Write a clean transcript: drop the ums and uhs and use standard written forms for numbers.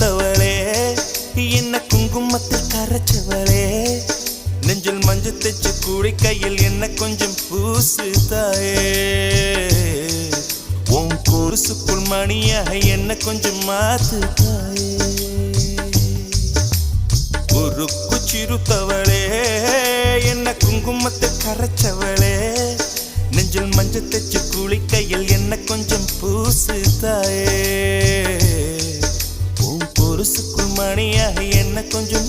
சிறுத்தவளே என்ன குங்குமத்தில் கரைச்சவளே நெஞ்சில் மஞ்சள் தைச்சு கூடி கையில் என்ன கொஞ்சம் பூசு தாயே உன் கொலுசுக்குள் மணியாக என்ன கொஞ்சம் மாத்து தாயே உருக்கு சிறுத்தவளே என்ன குங்குமத்தை கரைச்சவளே நெஞ்சில் மஞ்சள் தைச்சு கூலி கையில் என்ன கொஞ்சம் பூசு தாயே உன் கொலுசுக்குள் மணியாக என்ன கொஞ்சம்